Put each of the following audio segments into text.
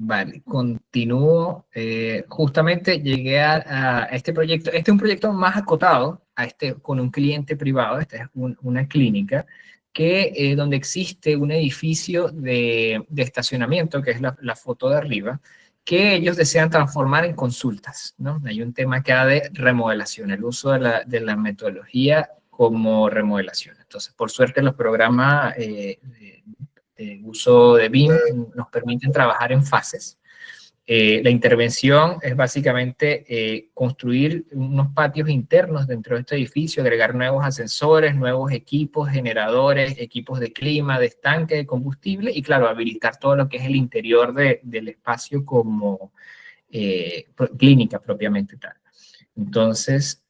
Vale, continúo. Justamente llegué a este proyecto. Este es un proyecto más acotado con un cliente privado. Esta es una clínica donde existe un edificio de estacionamiento, que es la foto de arriba, que ellos desean transformar en consultas, ¿no? Hay un tema acá de remodelación, el uso de la metodología como remodelación. Entonces, por suerte, los programas de uso de BIM nos permiten trabajar en fases. La intervención es básicamente construir unos patios internos dentro de este edificio, agregar nuevos ascensores, nuevos equipos, generadores, equipos de clima, de estanque, de combustible y, claro, habilitar todo lo que es el interior del espacio como clínica propiamente tal. Entonces,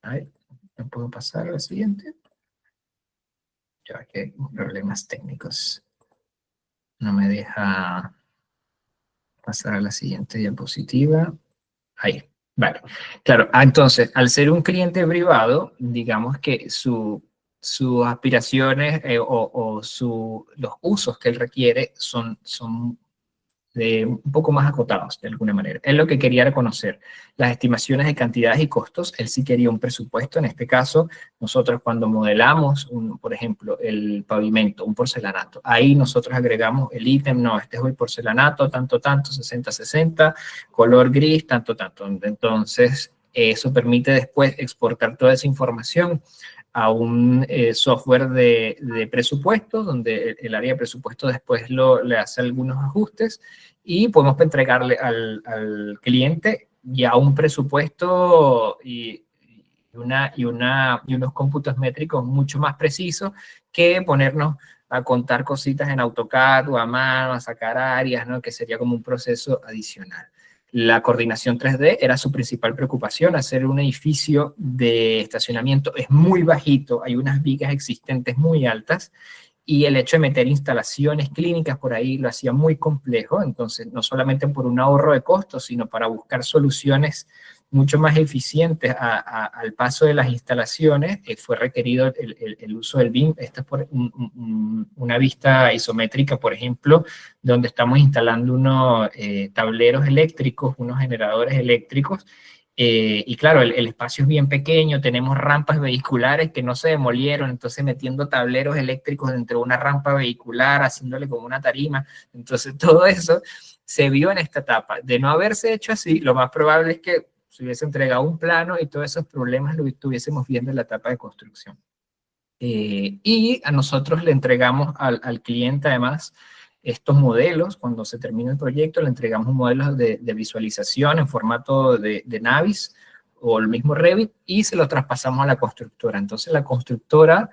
¿no puedo pasar a la siguiente? Ya que hay problemas técnicos. No me deja pasar a la siguiente diapositiva. Ahí, vale. Claro, entonces, al ser un cliente privado, digamos que sus aspiraciones los usos que él requiere son un poco más acotados, de alguna manera. Él lo que quería era conocer las estimaciones de cantidades y costos. Él sí quería un presupuesto. En este caso, nosotros cuando modelamos, por ejemplo, el pavimento, un porcelanato, ahí nosotros agregamos el ítem, no, este es el porcelanato, tanto, tanto, 60-60, color gris, tanto, tanto. Entonces, eso permite después exportar toda esa información a un software de presupuesto, donde el área de presupuesto después le hace algunos ajustes y podemos entregarle al cliente ya un presupuesto y unos cómputos métricos mucho más precisos que ponernos a contar cositas en AutoCAD o a mano, a sacar áreas, ¿no? Que sería como un proceso adicional. La coordinación 3D era su principal preocupación. Hacer un edificio de estacionamiento es muy bajito, hay unas vigas existentes muy altas, y el hecho de meter instalaciones clínicas por ahí lo hacía muy complejo. Entonces, no solamente por un ahorro de costos, sino para buscar soluciones mucho más eficientes al paso de las instalaciones, fue requerido el uso del BIM. Esta es una vista isométrica, por ejemplo, donde estamos instalando unos tableros eléctricos, unos generadores eléctricos, y claro, el espacio es bien pequeño, tenemos rampas vehiculares que no se demolieron, entonces metiendo tableros eléctricos dentro de una rampa vehicular, haciéndole como una tarima. Entonces todo eso se vio en esta etapa. De no haberse hecho así, lo más probable es que se hubiese entregado un plano y todos esos problemas lo estuviésemos viendo en la etapa de construcción. Y a nosotros le entregamos al cliente además estos modelos. Cuando se termina el proyecto le entregamos un modelo de visualización en formato de Navis o el mismo Revit y se lo traspasamos a la constructora. Entonces la constructora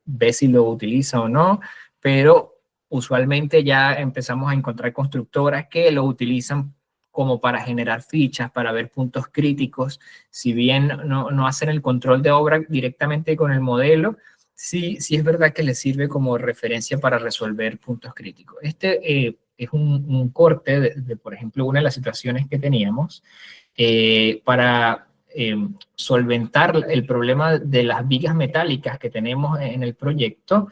ve si lo utiliza o no, pero usualmente ya empezamos a encontrar constructoras que lo utilizan como para generar fichas, para ver puntos críticos. Si bien no hacen el control de obra directamente con el modelo, sí es verdad que les sirve como referencia para resolver puntos críticos. Es un corte por ejemplo, una de las situaciones que teníamos para solventar el problema de las vigas metálicas que tenemos en el proyecto.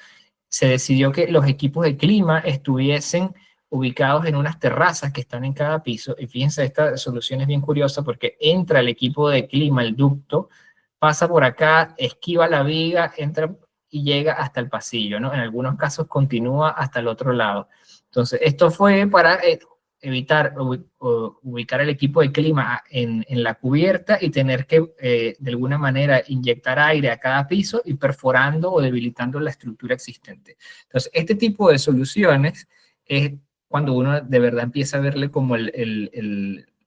Se decidió que los equipos de clima estuviesen ubicados en unas terrazas que están en cada piso. Y fíjense, esta solución es bien curiosa porque entra el equipo de clima, el ducto, pasa por acá, esquiva la viga, entra y llega hasta el pasillo, ¿no? En algunos casos continúa hasta el otro lado. Entonces, esto fue para evitar ubicar el equipo de clima en la cubierta y tener que, de alguna manera, inyectar aire a cada piso y perforando o debilitando la estructura existente. Entonces, este tipo de soluciones es cuando uno de verdad empieza a verle como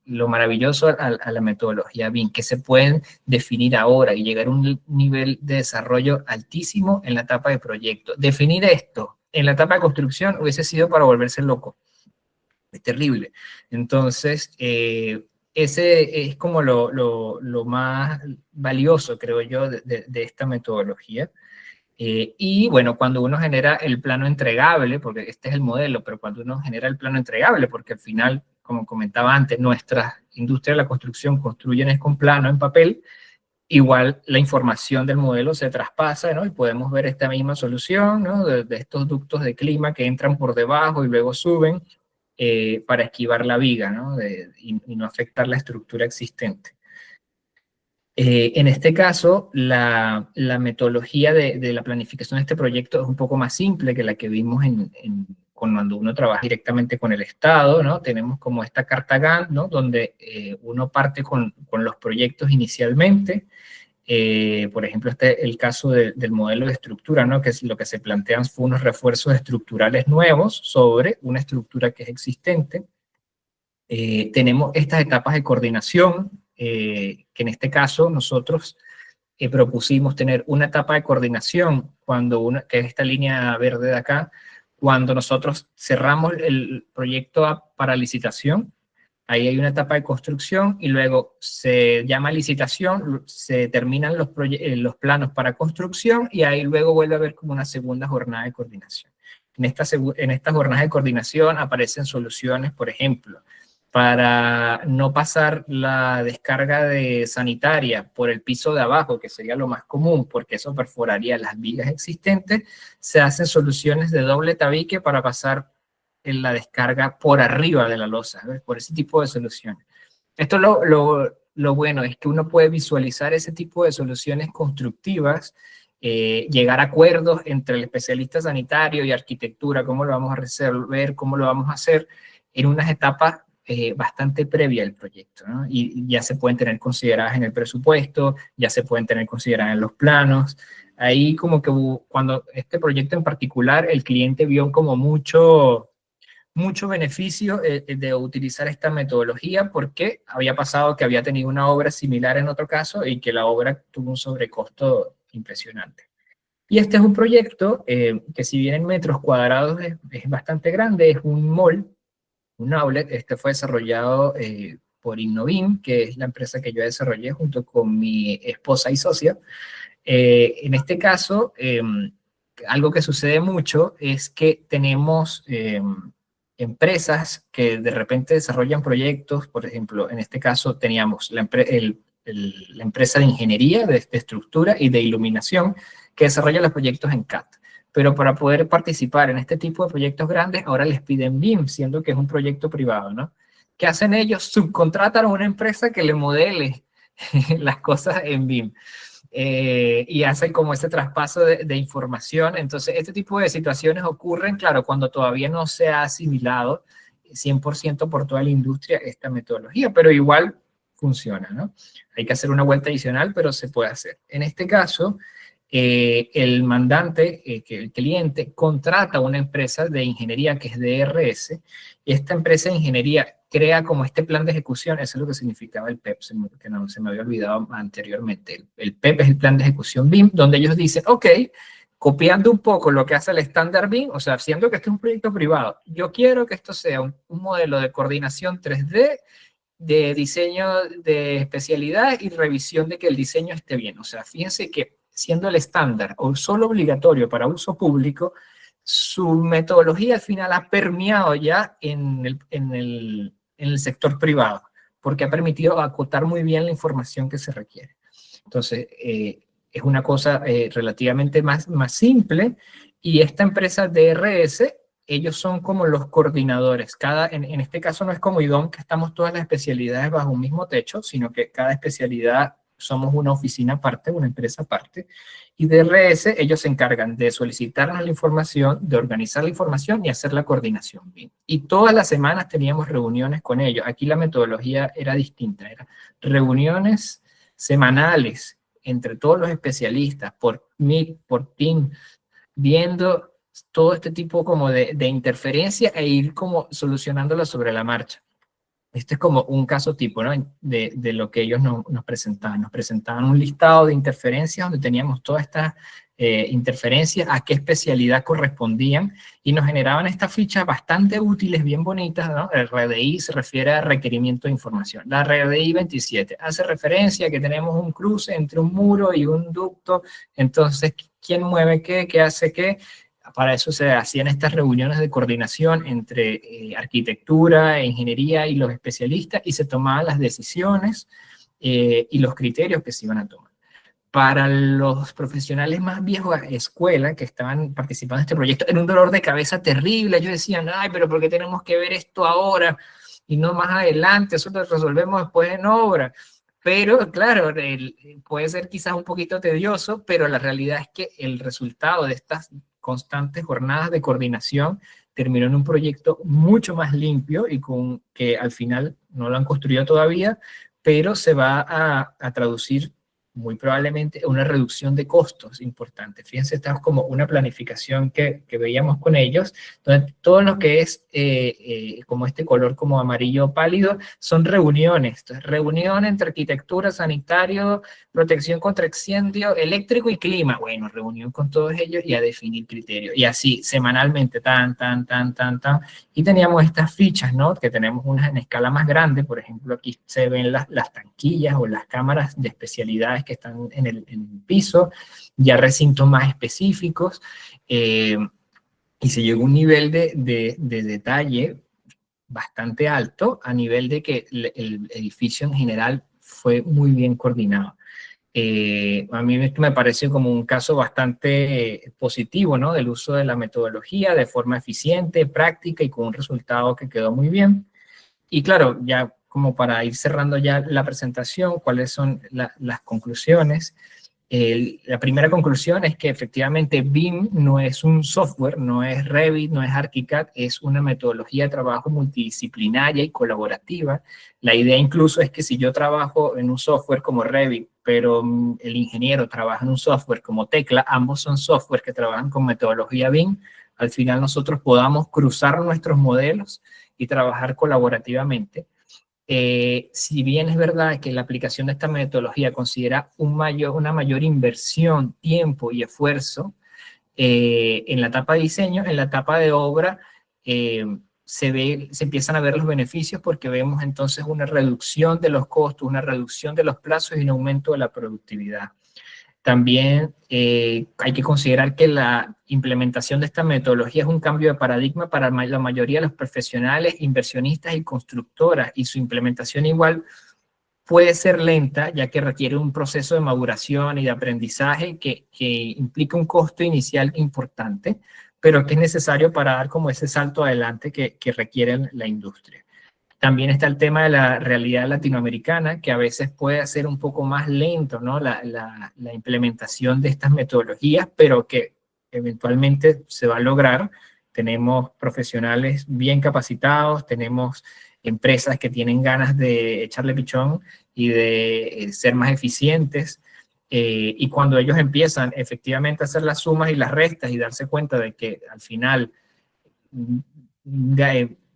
lo maravilloso a la metodología BIM, que se pueden definir ahora y llegar a un nivel de desarrollo altísimo en la etapa de proyecto. Definir esto en la etapa de construcción hubiese sido para volverse loco. Es terrible. Entonces, ese es como lo más valioso, creo yo, de esta metodología. Y bueno, cuando uno genera el plano entregable, porque este es el modelo, pero cuando uno genera el plano entregable, porque al final, como comentaba antes, nuestra industria de la construcción construyen es con plano en papel, igual la información del modelo se traspasa, ¿no? Y podemos ver esta misma solución, ¿no? De estos ductos de clima que entran por debajo y luego suben. para esquivar la viga, ¿no? Y no afectar la estructura existente. En este caso, la metodología de la planificación de este proyecto es un poco más simple que la que vimos cuando uno trabaja directamente con el Estado, ¿no? Tenemos como esta carta Gantt, ¿no? Donde uno parte con los proyectos inicialmente. Por ejemplo, el caso del modelo de estructura, ¿no? Que es lo que se plantean fue unos refuerzos estructurales nuevos sobre una estructura que es existente. Tenemos estas etapas de coordinación, que en este caso nosotros propusimos tener una etapa de coordinación, que es esta línea verde de acá, cuando nosotros cerramos el proyecto para licitación. Ahí hay una etapa de construcción y luego se llama licitación, se terminan los planos para construcción y ahí luego vuelve a haber como una segunda jornada de coordinación. En esta jornada de coordinación aparecen soluciones, por ejemplo, para no pasar la descarga sanitaria por el piso de abajo, que sería lo más común, porque eso perforaría las vigas existentes, se hacen soluciones de doble tabique para pasar en la descarga por arriba de la losa, ¿ves? Por ese tipo de soluciones. Esto lo bueno es que uno puede visualizar ese tipo de soluciones constructivas, llegar a acuerdos entre el especialista sanitario y arquitectura, cómo lo vamos a resolver, cómo lo vamos a hacer en unas etapas bastante previa al proyecto, ¿no? Y ya se pueden tener consideradas en el presupuesto, ya se pueden tener consideradas en los planos. Ahí como que cuando este proyecto en particular, el cliente vio como mucho beneficio de utilizar esta metodología porque había pasado que había tenido una obra similar en otro caso y que la obra tuvo un sobrecosto impresionante. Y este es un proyecto que si bien en metros cuadrados es bastante grande, es un mall, un outlet. Este fue desarrollado por Innovim, que es la empresa que yo desarrollé junto con mi esposa y socia. En este caso, algo que sucede mucho es que tenemos empresas que de repente desarrollan proyectos. Por ejemplo, en este caso teníamos la empresa de ingeniería, de estructura y de iluminación, que desarrolla los proyectos en CAD. Pero para poder participar en este tipo de proyectos grandes, ahora les piden BIM, siendo que es un proyecto privado, ¿no? ¿Qué hacen ellos? Subcontratan a una empresa que le modele las cosas en BIM. Y hacen como ese traspaso de información. Entonces, este tipo de situaciones ocurren, claro, cuando todavía no se ha asimilado 100% por toda la industria esta metodología, pero igual funciona, ¿no? Hay que hacer una vuelta adicional, pero se puede hacer. En este caso, el mandante, que el cliente, contrata una empresa de ingeniería que es DRS, y esta empresa de ingeniería crea como este plan de ejecución. Eso es lo que significaba el PEP, que no se me había olvidado anteriormente. El PEP es el plan de ejecución BIM, donde ellos dicen, ok, copiando un poco lo que hace el estándar BIM, o sea, siendo que este es un proyecto privado, yo quiero que esto sea un modelo de coordinación 3D, de diseño de especialidad y revisión de que el diseño esté bien. O sea, fíjense que siendo el estándar o solo obligatorio para uso público, su metodología al final ha permeado ya en el sector privado, porque ha permitido acotar muy bien la información que se requiere. Entonces, es una cosa relativamente más simple, y esta empresa DRS, ellos son como los coordinadores. En este caso no es como IDOM, que estamos todas las especialidades bajo un mismo techo, sino que cada especialidad somos una oficina aparte, una empresa aparte, y DRS, ellos se encargan de solicitarnos la información, de organizar la información y hacer la coordinación BIM. Y todas las semanas teníamos reuniones con ellos. Aquí la metodología era distinta, eran reuniones semanales entre todos los especialistas, por Meet, por Team, viendo todo este tipo como de interferencia e ir como solucionándolo sobre la marcha. Este es como un caso tipo, ¿no? De lo que ellos nos presentaban. Nos presentaban un listado de interferencias donde teníamos todas estas interferencias, a qué especialidad correspondían, y nos generaban estas fichas bastante útiles, bien bonitas, ¿no? El RDI se refiere a requerimiento de información. La RDI 27 hace referencia a que tenemos un cruce entre un muro y un ducto. Entonces, ¿quién mueve qué? ¿Qué hace qué? Para eso se hacían estas reuniones de coordinación entre arquitectura, ingeniería y los especialistas, y se tomaban las decisiones y los criterios que se iban a tomar. para los profesionales más viejos de escuela que estaban participando en este proyecto, era un dolor de cabeza terrible. Ellos decían, ay, pero ¿por qué tenemos que ver esto ahora y no más adelante? Eso lo resolvemos después en obra. Pero claro, puede ser quizás un poquito tedioso, pero la realidad es que el resultado de estas constantes jornadas de coordinación terminó en un proyecto mucho más limpio y con que al final no lo han construido todavía, pero se va a traducir muy probablemente una reducción de costos importante. Fíjense, esta es como una planificación que veíamos con ellos, donde todo lo que es como este color como amarillo pálido son reuniones. Entonces, reunión entre arquitectura, sanitario, protección contra incendio, eléctrico y clima. Bueno, reunión con todos ellos y a definir criterios. Y así, semanalmente, tan. Y teníamos estas fichas, ¿no? Que tenemos unas en escala más grande. Por ejemplo, aquí se ven las tanquillas o las cámaras de especialidades que están en el piso, ya recintos más específicos. Y se llegó a un nivel de detalle bastante alto, a nivel de que el edificio en general fue muy bien coordinado. A mí me parece como un caso bastante positivo, ¿no? Del uso de la metodología de forma eficiente, práctica y con un resultado que quedó muy bien. Y claro, ya como para ir cerrando ya la presentación, ¿cuáles son las conclusiones? La primera conclusión es que efectivamente BIM no es un software, no es Revit, no es ArchiCAD, es una metodología de trabajo multidisciplinaria y colaborativa. La idea incluso es que si yo trabajo en un software como Revit, pero el ingeniero trabaja en un software como Tekla, ambos son software que trabajan con metodología BIM, al final nosotros podamos cruzar nuestros modelos y trabajar colaborativamente. Si bien es verdad que la aplicación de esta metodología considera una mayor inversión, tiempo y esfuerzo en la etapa de diseño, en la etapa de obra se empiezan a ver los beneficios porque vemos entonces una reducción de los costos, una reducción de los plazos y un aumento de la productividad. También hay que considerar que la implementación de esta metodología es un cambio de paradigma para la mayoría de los profesionales, inversionistas y constructoras, y su implementación igual puede ser lenta, ya que requiere un proceso de maduración y de aprendizaje que implica un costo inicial importante, pero que es necesario para dar como ese salto adelante que requiere la industria. También está el tema de la realidad latinoamericana, que a veces puede ser un poco más lento, ¿no? La implementación de estas metodologías, pero que eventualmente se va a lograr. Tenemos profesionales bien capacitados, tenemos empresas que tienen ganas de echarle pichón y de ser más eficientes. Y cuando ellos empiezan efectivamente a hacer las sumas y las restas y darse cuenta de que al final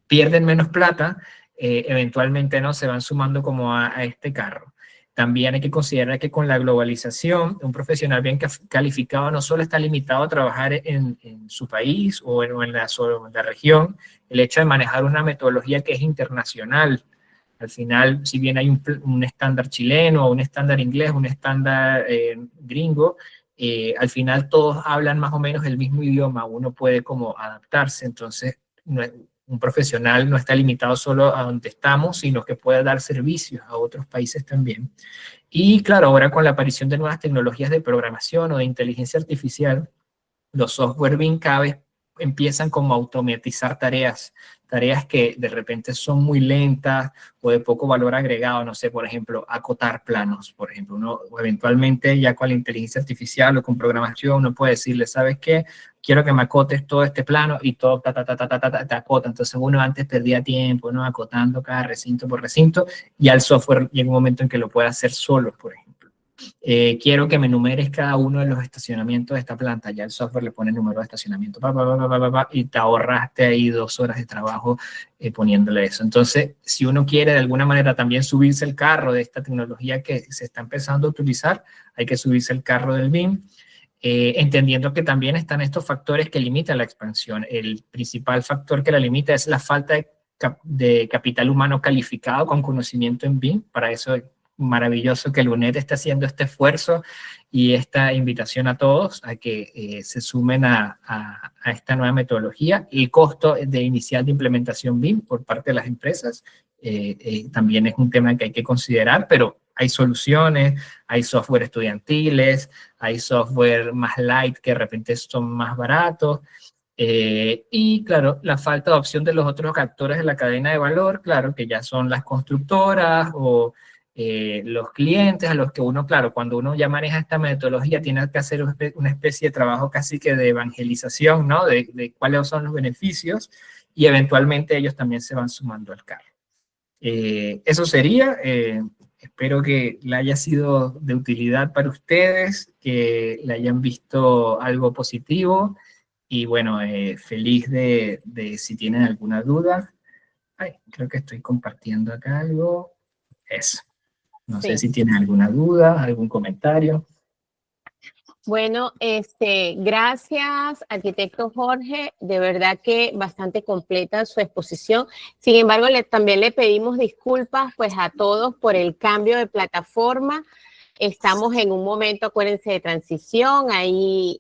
pierden menos plata, eventualmente no se van sumando como a este carro. También hay que considerar que con la globalización, un profesional bien calificado no solo está limitado a trabajar en su país o en la región, el hecho de manejar una metodología que es internacional. Al final, si bien hay un estándar chileno, un estándar inglés, un estándar gringo, al final todos hablan más o menos el mismo idioma, uno puede como adaptarse, entonces un profesional no está limitado solo a donde estamos, sino que puede dar servicios a otros países también. Y claro, ahora con la aparición de nuevas tecnologías de programación o de inteligencia artificial, los software BIM cada vez empiezan como a automatizar tareas que de repente son muy lentas o de poco valor agregado, no sé, por ejemplo, acotar planos, por ejemplo, uno eventualmente ya con la inteligencia artificial o con programación uno puede decirle, ¿sabes qué? Quiero que me acotes todo este plano y todo te acota. Entonces uno antes perdía tiempo, ¿no? Acotando cada recinto por recinto, y al software llega un momento en que lo puede hacer solo, por ejemplo. Quiero que me enumeres cada uno de los estacionamientos de esta planta, ya el software le pone el número de estacionamiento, y te ahorraste ahí 2 horas de trabajo poniéndole eso. Entonces, si uno quiere de alguna manera también subirse el carro de esta tecnología que se está empezando a utilizar, hay que subirse el carro del BIM, entendiendo que también están estos factores que limitan la expansión. El principal factor que la limita es la falta de capital humano calificado con conocimiento en BIM. Para eso maravilloso que el UNED esté haciendo este esfuerzo y esta invitación a todos a que se sumen a esta nueva metodología. El costo inicial de implementación BIM por parte de las empresas también es un tema que hay que considerar, pero hay soluciones, hay software estudiantiles, hay software más light que de repente son más baratos. Y claro, la falta de opción de los otros actores de la cadena de valor, claro, que ya son las constructoras o los clientes a los que uno, claro, cuando uno ya maneja esta metodología, tiene que hacer una especie de trabajo casi que de evangelización, ¿no? De cuáles son los beneficios y eventualmente ellos también se van sumando al carro. Eso sería, espero que le haya sido de utilidad para ustedes, que le hayan visto algo positivo y bueno, feliz de si tienen alguna duda. Ay, creo que estoy compartiendo acá algo. Eso. No sé si tienen alguna duda, algún comentario. Bueno, gracias, arquitecto Jorge, de verdad que bastante completa su exposición. Sin embargo, también le pedimos disculpas pues a todos por el cambio de plataforma. Estamos en un momento, acuérdense, de transición. Ahí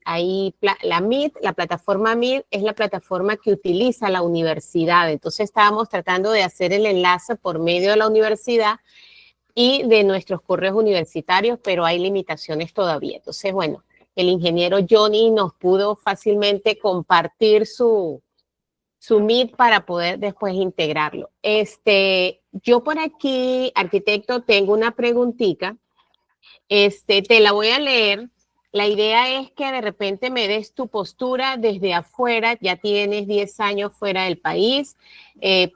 la MIT, la plataforma MIT es la plataforma que utiliza la universidad. Entonces estábamos tratando de hacer el enlace por medio de la universidad y de nuestros correos universitarios, pero hay limitaciones todavía. Entonces, bueno, el ingeniero Johnny nos pudo fácilmente compartir su Meet para poder después integrarlo. Yo por aquí, arquitecto, tengo una preguntita. Te la voy a leer. La idea es que de repente me des tu postura desde afuera. Ya tienes 10 años fuera del país.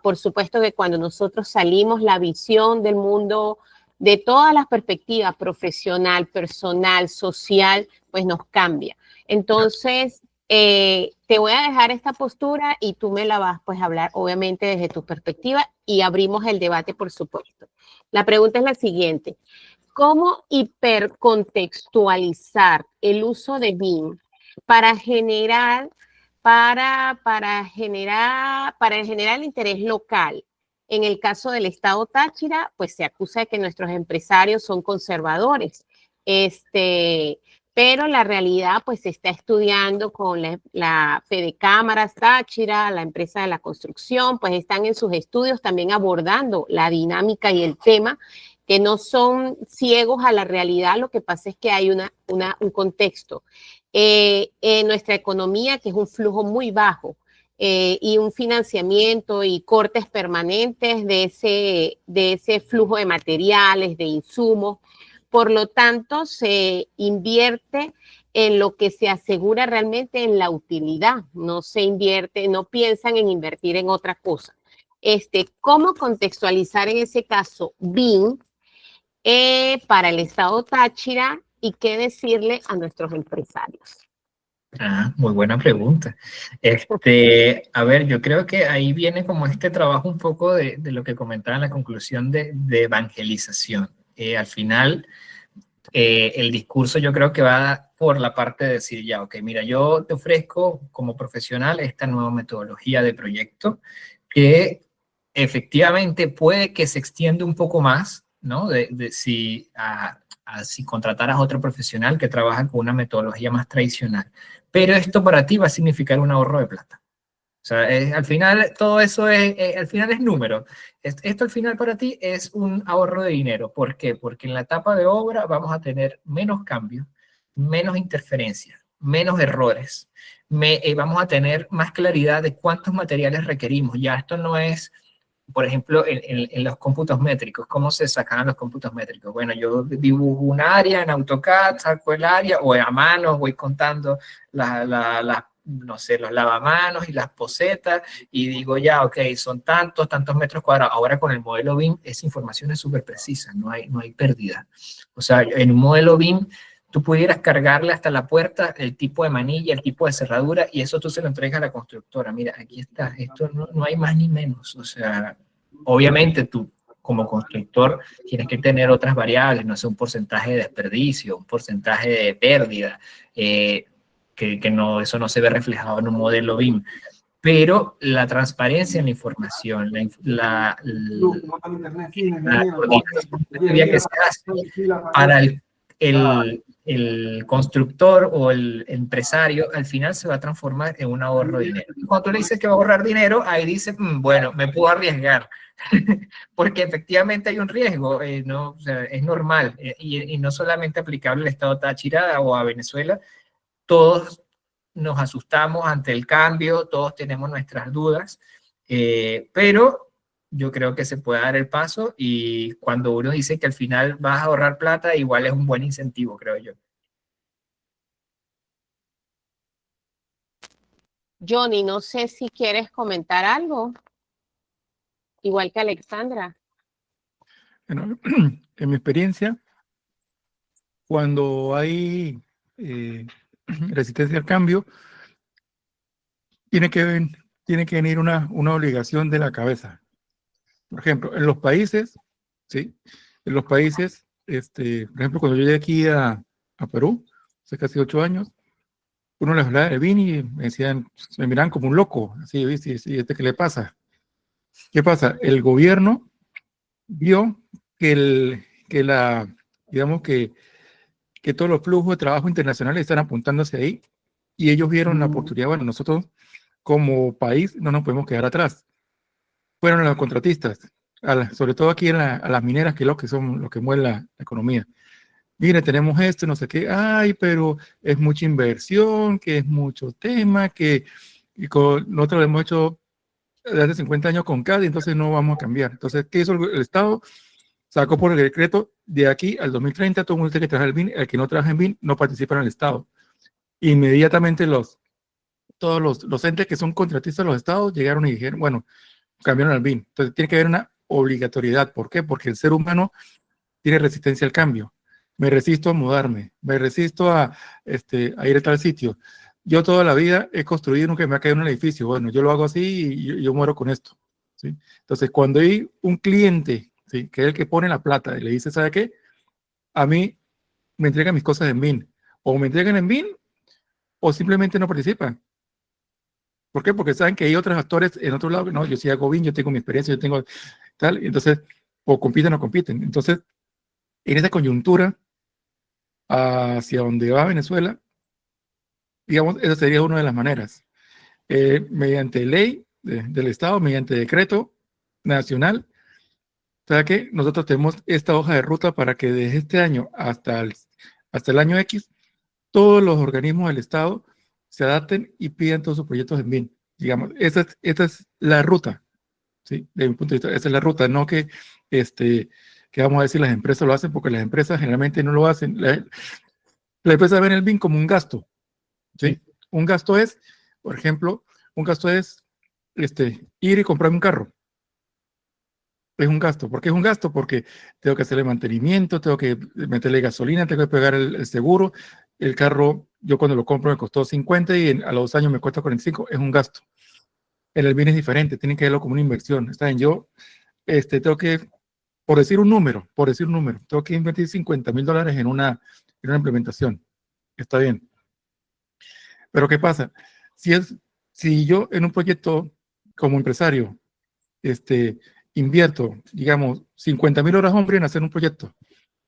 Por supuesto que cuando nosotros salimos, la visión del mundo de todas las perspectivas, profesional, personal, social, pues nos cambia. Entonces, te voy a dejar esta postura y tú me la vas pues a hablar, obviamente, desde tu perspectiva y abrimos el debate, por supuesto. La pregunta es la siguiente. ¿Cómo hipercontextualizar el uso de BIM para generar el interés local? En el caso del Estado Táchira, pues se acusa de que nuestros empresarios son conservadores. Pero la realidad, pues se está estudiando con la Fede Cámaras Táchira, la empresa de la construcción, pues están en sus estudios también abordando la dinámica y el tema, que no son ciegos a la realidad, lo que pasa es que hay un contexto. En nuestra economía, que es un flujo muy bajo, y un financiamiento y cortes permanentes de ese flujo de materiales, de insumos. Por lo tanto, se invierte en lo que se asegura realmente en la utilidad. No se invierte, no piensan en invertir en otra cosa. ¿Cómo contextualizar en ese caso BIM para el Estado Táchira y qué decirle a nuestros empresarios? Muy buena pregunta. A ver, yo creo que ahí viene como este trabajo un poco de lo que comentaba en la conclusión de evangelización. Al final, el discurso yo creo que va por la parte de decir, ya, ok, mira, yo te ofrezco como profesional esta nueva metodología de proyecto que efectivamente puede que se extienda un poco más, ¿no? Si contrataras a otro profesional que trabaja con una metodología más tradicional. Pero esto para ti va a significar un ahorro de plata. O sea, al final todo eso al final es número. Esto al final para ti es un ahorro de dinero. ¿Por qué? Porque en la etapa de obra vamos a tener menos cambios, menos interferencias, menos errores. Vamos a tener más claridad de cuántos materiales requerimos. Ya esto no es, por ejemplo, en los cómputos métricos. ¿Cómo se sacan los cómputos métricos? Bueno, yo dibujo un área en AutoCAD, saco el área, o a mano voy contando no sé, los lavamanos y las posetas, y digo ya, ok, son tantos metros cuadrados. Ahora con el modelo BIM, esa información es súper precisa, no hay pérdida. O sea, en un modelo BIM, tú pudieras cargarle hasta la puerta el tipo de manilla, el tipo de cerradura, y eso tú se lo entregas a la constructora. Mira, aquí está, esto no hay más ni menos. O sea, obviamente tú, como constructor, tienes que tener otras variables, no sé, un porcentaje de desperdicio, un porcentaje de pérdida, que no, eso no se ve reflejado en un modelo BIM. Pero la transparencia en la información, la coordinación que se hace para el constructor o el empresario al final se va a transformar en un ahorro de dinero. Y cuando tú le dices que va a ahorrar dinero, ahí dice, bueno, me puedo arriesgar, porque efectivamente hay un riesgo, no, o sea, es normal, y no solamente aplicable al estado Táchira o a Venezuela, todos nos asustamos ante el cambio, todos tenemos nuestras dudas, pero yo creo que se puede dar el paso y cuando uno dice que al final vas a ahorrar plata, igual es un buen incentivo, creo yo. Johnny, no sé si quieres comentar algo, igual que Alexandra. Bueno, en mi experiencia, cuando hay resistencia al cambio, tiene que venir una obligación de la cabeza. Por ejemplo, en los países, ¿sí? En los países, por ejemplo, cuando yo llegué aquí a Perú, hace casi 8 años, uno les hablaba de Vini y me decían, me miraban como un loco, así, ¿viste? ¿Y qué le pasa? ¿Qué pasa? El gobierno vio digamos que todos los flujos de trabajo internacionales están apuntándose ahí y ellos vieron la oportunidad, bueno, nosotros como país no nos podemos quedar atrás. Fueron los contratistas, sobre todo aquí a las mineras, que es lo que son los que mueven la economía. Mire, tenemos esto, no sé qué, ay, pero es mucha inversión, que es mucho tema, nosotros lo hemos hecho desde hace 50 años con CAD, entonces no vamos a cambiar. Entonces, ¿qué hizo el Estado? Sacó por el decreto de aquí al 2030, todo el mundo tiene que trabajar el BIN, el que no trabaja en BIN no participa en el Estado. Inmediatamente todos los entes que son contratistas de los estados llegaron y dijeron, bueno, cambiaron al BIN. Entonces tiene que haber una obligatoriedad. ¿Por qué? Porque el ser humano tiene resistencia al cambio. Me resisto a mudarme, me resisto a ir a tal sitio. Yo toda la vida he construido, nunca me ha caído un edificio. Bueno, yo lo hago así y yo muero con esto, ¿sí? Entonces, cuando hay un cliente, ¿sí?, que es el que pone la plata y le dice, ¿sabe qué? A mí me entregan mis cosas en BIN. O me entregan en BIN o simplemente no participan. ¿Por qué? Porque saben que hay otros actores en otro lado que no, yo sí hago BIN, yo tengo mi experiencia, yo tengo tal, entonces, o compiten o compiten. Entonces, en esa coyuntura, hacia donde va Venezuela, digamos, esa sería una de las maneras. Mediante ley del Estado, mediante decreto nacional, ¿sabe qué? Nosotros tenemos esta hoja de ruta para que desde este año hasta el año X, todos los organismos del Estado se adapten y pidan todos sus proyectos en BIN. Digamos, esta es la ruta, ¿sí? De mi punto de vista, esa es la ruta, no que vamos a decir las empresas lo hacen, porque las empresas generalmente no lo hacen. La empresa ven el BIN como un gasto, ¿sí? Un gasto es, por ejemplo, un gasto es ir y comprar un carro. Es un gasto. ¿Por qué es un gasto? Porque tengo que hacerle mantenimiento, tengo que meterle gasolina, tengo que pagar el seguro. El carro, yo cuando lo compro me costó 50 y a los 2 años me cuesta 45. Es un gasto. En el bien es diferente, tienen que verlo como una inversión. Está bien, yo tengo que, por decir un número, tengo que invertir $50,000 en una implementación. Está bien. Pero ¿qué pasa? Si yo en un proyecto como empresario, invierto, digamos, 50,000 horas hombre en hacer un proyecto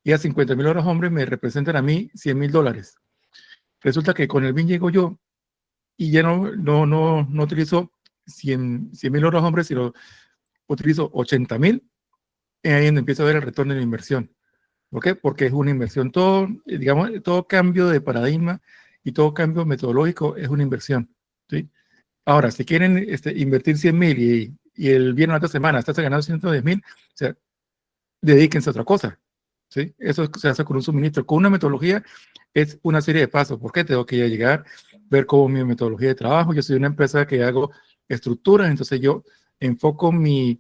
y a 50,000 horas hombre me representan a mí $100,000. Resulta que con el BIN llego yo y ya no utilizo 100,000 horas hombre, sino utilizo 80,000, ahí es donde empiezo a ver el retorno de la inversión. ¿Por qué? Porque es una inversión. Todo, digamos, todo cambio de paradigma y todo cambio metodológico es una inversión, ¿sí? Ahora, si quieren invertir 100,000 y el viernes de otra semana estás ganando 110,000, o sea, dedíquense a otra cosa, ¿sí? Eso se hace con un suministro. Con una metodología es una serie de pasos. ¿Por qué? Tengo que llegar, ver cómo mi metodología de trabajo. Yo soy una empresa que hago estructuras, entonces yo enfoco mi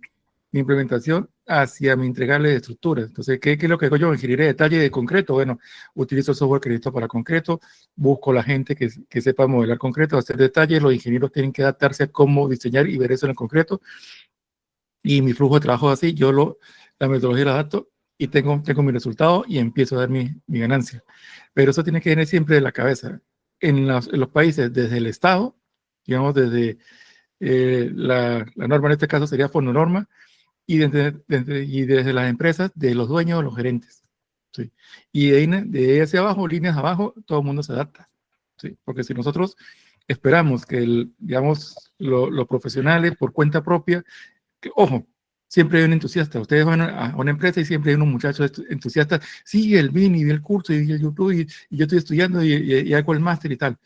implementación hacia mi entregarle de estructuras. Entonces, ¿qué es lo que hago yo? Ingeniería de detalle de concreto. Bueno, utilizo el software que necesito para concreto, busco la gente que sepa modelar concreto, hacer detalles. Los ingenieros tienen que adaptarse a cómo diseñar y ver eso en el concreto. Y mi flujo de trabajo es así, la metodología la adapto y tengo mi resultado y empiezo a dar mi ganancia. Pero eso tiene que venir siempre de la cabeza. En los países, desde el Estado, digamos, desde la norma en este caso sería fononorma, y desde las empresas, de los dueños o los gerentes. ¿sí? Y de ahí hacia abajo, líneas abajo, todo el mundo se adapta, ¿sí? Porque si nosotros esperamos que, digamos, los profesionales por cuenta propia, que, ojo, siempre hay un entusiasta. Ustedes van a una empresa y siempre hay unos muchachos entusiastas. Sí, el BIN y el curso y el YouTube y yo estoy estudiando y hago el máster y tal.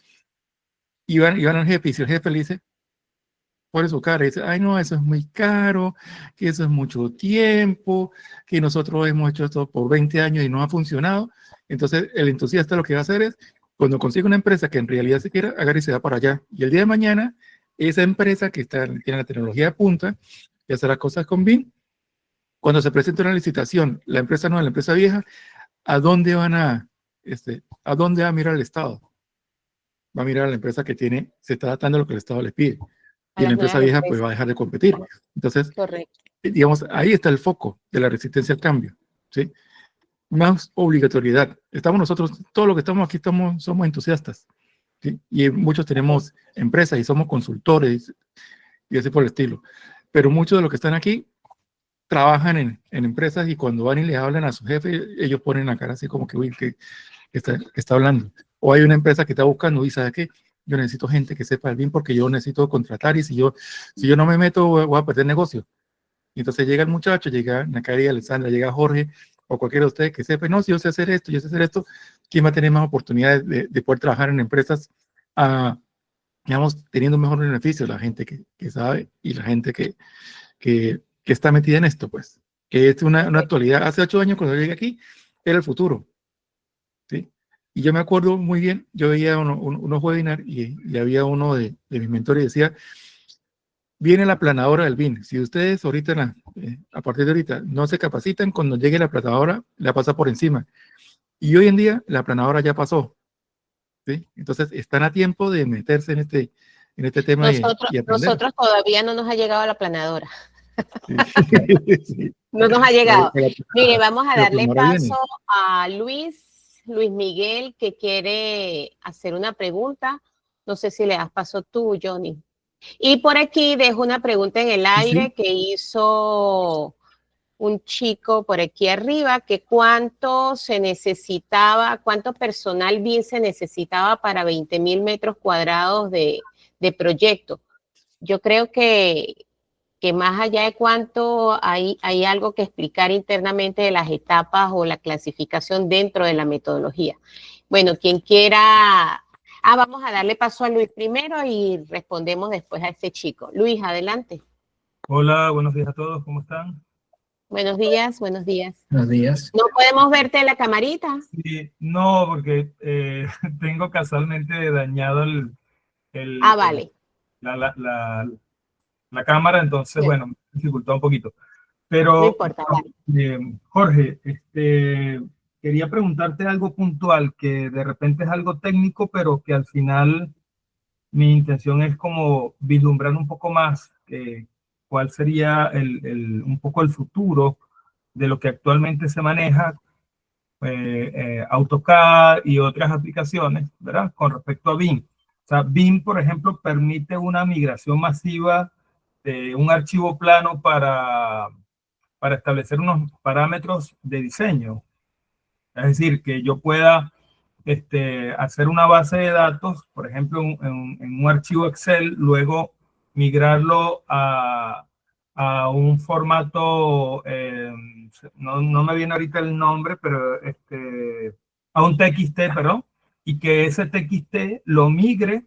Y van al jefe y si el jefe le dice, pone su cara y dice, ay no, eso es muy caro, que eso es mucho tiempo, que nosotros hemos hecho esto por 20 años y no ha funcionado. Entonces el entusiasta lo que va a hacer es, cuando consigue una empresa que en realidad se quiera, agarra y se va para allá. Y el día de mañana, esa empresa que tiene la tecnología de punta y hace las cosas con BIM, cuando se presenta una licitación, la empresa nueva, la empresa vieja, ¿a dónde a dónde va a mirar el Estado? Va a mirar a la empresa que se está adaptando a lo que el Estado le pide. A Y la las empresa nuevas vieja pues empresas. va a dejar de competir. Entonces, Correcto. digamos, ahí está el foco de la resistencia al cambio, ¿sí? Más obligatoriedad. Estamos nosotros, todos los que estamos aquí somos entusiastas, ¿sí? Y muchos tenemos empresas y somos consultores y así por el estilo. Pero muchos de los que están aquí trabajan en empresas y cuando van y les hablan a su jefe, ellos ponen la cara así como que, uy, que está hablando. O hay una empresa que está buscando y sabe que yo necesito gente que sepa el BIM porque yo necesito contratar y si yo no me meto voy a perder negocio. Y entonces llega el muchacho, llega Nakari, Alessandra, llega Jorge o cualquiera de ustedes que sepa, no, si yo sé hacer esto, yo sé hacer esto, ¿quién va a tener más oportunidades de poder trabajar en empresas, digamos, teniendo mejor beneficio? La gente que sabe y la gente que está metida en esto, pues. Que es una actualidad. Hace 8 años cuando yo llegué aquí, era el futuro, ¿sí? Y yo me acuerdo muy bien, yo veía unos webinars y había uno de mis mentores y decía, viene la planadora del BIM. Si ustedes ahorita, a partir de ahorita, no se capacitan, cuando llegue la planadora, la pasa por encima. Y hoy en día, la planadora ya pasó, ¿sí? Entonces, están a tiempo de meterse en este tema y aprender. Nosotros todavía no nos ha llegado la planadora. Sí. Sí. No nos ha llegado. Mire, vamos a La darle planadora paso viene. a Luis Miguel, que quiere hacer una pregunta. No sé si le das paso tú, Johnny. Y por aquí dejo una pregunta en el aire que hizo un chico por aquí arriba, que cuánto personal BIM se necesitaba para 20,000 metros cuadrados de proyecto. Yo creo que más allá de cuánto hay algo que explicar internamente de las etapas o la clasificación dentro de la metodología. Bueno, quien quiera... vamos a darle paso a Luis primero y respondemos después a este chico. Luis, adelante. Hola, buenos días a todos, ¿cómo están? Buenos días, buenos días. Buenos días. ¿No podemos verte en la camarita? Sí, no, porque tengo casualmente dañado Vale. la cámara, entonces, Sí. bueno, me dificultó un poquito. No Pero, importa, vale. Jorge, quería preguntarte algo puntual, que de repente es algo técnico, pero que al final mi intención es como vislumbrar un poco más cuál sería un poco el futuro de lo que actualmente se maneja, AutoCAD y otras aplicaciones, ¿verdad? Con respecto a BIM. O sea, BIM, por ejemplo, permite una migración masiva de un archivo plano para establecer unos parámetros de diseño. Es decir, que yo pueda hacer una base de datos, por ejemplo, en un archivo Excel, luego migrarlo a un formato, no me viene ahorita el nombre, pero a un TXT, perdón, y que ese TXT lo migre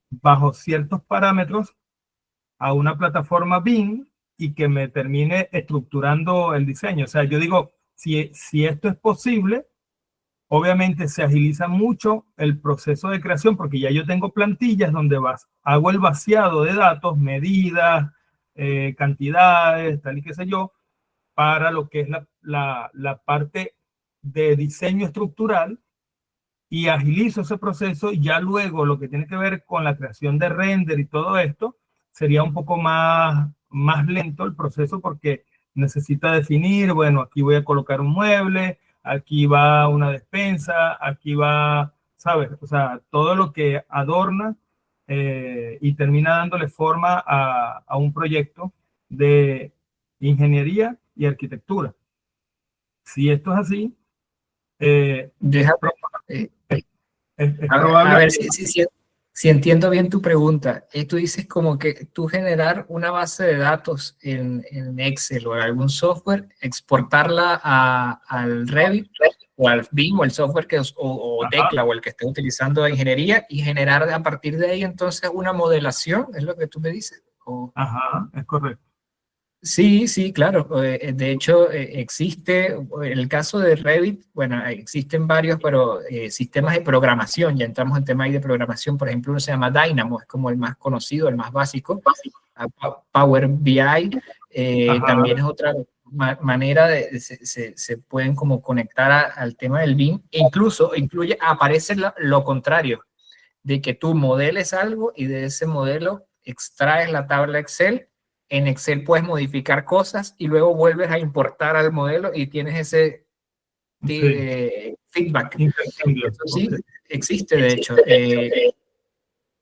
bajo ciertos parámetros a una plataforma BIM y que me termine estructurando el diseño. O sea, yo digo, si esto es posible, obviamente se agiliza mucho el proceso de creación porque ya yo tengo plantillas donde hago el vaciado de datos, medidas, cantidades, tal y qué sé yo, para lo que es la parte de diseño estructural y agilizo ese proceso. Y ya luego lo que tiene que ver con la creación de render y todo esto sería un poco más lento el proceso porque necesita definir, bueno, aquí voy a colocar un mueble, aquí va una despensa, aquí va, ¿sabes? O sea, todo lo que adorna y termina dándole forma a un proyecto de ingeniería y arquitectura. si esto es así, es Déjame, probable a ver que... si entiendo bien tu pregunta. Tú dices como que tú generar una base de datos en Excel o en algún software, exportarla al Revit o al BIM o el software o Ajá, Tecla o el que esté utilizando de ingeniería y generar a partir de ahí entonces una modelación, ¿es lo que tú me dices? ajá, es correcto. Sí, sí, claro. De hecho, existe, en el caso de Revit, bueno, existen varios, pero sistemas de programación, ya entramos en temas de programación, por ejemplo, uno se llama Dynamo, es como el más conocido, el más básico. Power BI Ajá, también es otra manera de, se pueden como conectar al tema del BIM, e incluso aparece lo contrario, de que tú modeles algo y de ese modelo extraes la tabla Excel. En Excel puedes modificar cosas y luego vuelves a importar al modelo y tienes ese sí, feedback. intercambio, Eso sí, ok. existe de hecho.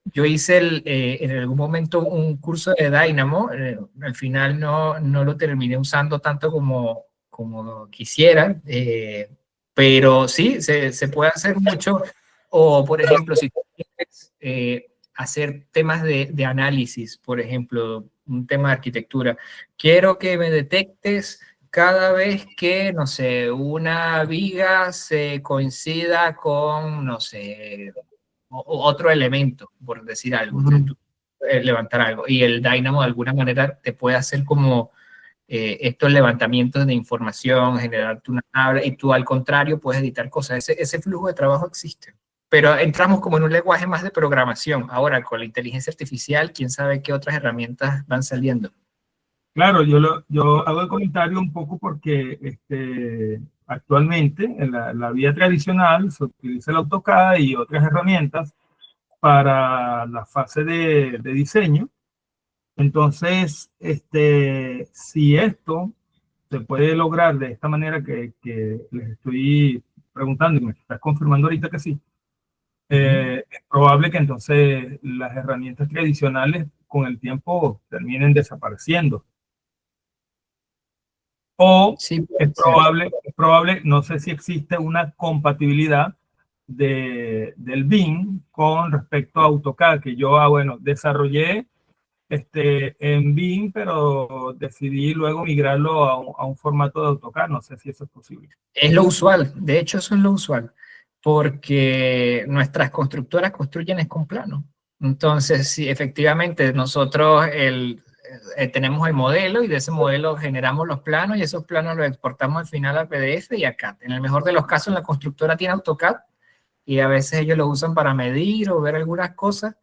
Yo hice en algún momento un curso de Dynamo, al final no lo terminé usando tanto como quisiera, pero sí, se puede hacer mucho. O, por ejemplo, si tú quieres hacer temas de análisis, por ejemplo, un tema de arquitectura, quiero que me detectes cada vez que, no sé, una viga se coincida con, no sé, otro elemento, por decir algo, Ujú. levantar algo. Y el Dynamo de alguna manera te puede hacer como estos levantamientos de información, generarte una tabla, y tú al contrario puedes editar cosas. Ese flujo de trabajo existe. Pero entramos como en un lenguaje más de programación. Ahora, con la inteligencia artificial, quién sabe qué otras herramientas van saliendo. Claro, yo hago el comentario un poco porque actualmente en la vía tradicional se utiliza el AutoCAD y otras herramientas para la fase de diseño. Entonces, si esto se puede lograr de esta manera que les estoy preguntando y me estás confirmando ahorita que sí, es probable que entonces las herramientas tradicionales con el tiempo terminen desapareciendo. O Sí, puede ser. es probable, no sé si existe una compatibilidad del BIM con respecto a AutoCAD, que yo, bueno, desarrollé en BIM, pero decidí luego migrarlo a un formato de AutoCAD. No sé si eso es posible. Es lo usual, de hecho eso es lo usual, porque nuestras constructoras construyen es con plano. Entonces, sí, efectivamente, nosotros tenemos el modelo y de ese modelo generamos los planos y esos planos los exportamos al final al PDF y a CAD. En el mejor de los casos, la constructora tiene AutoCAD y a veces ellos lo usan para medir o ver algunas cosas,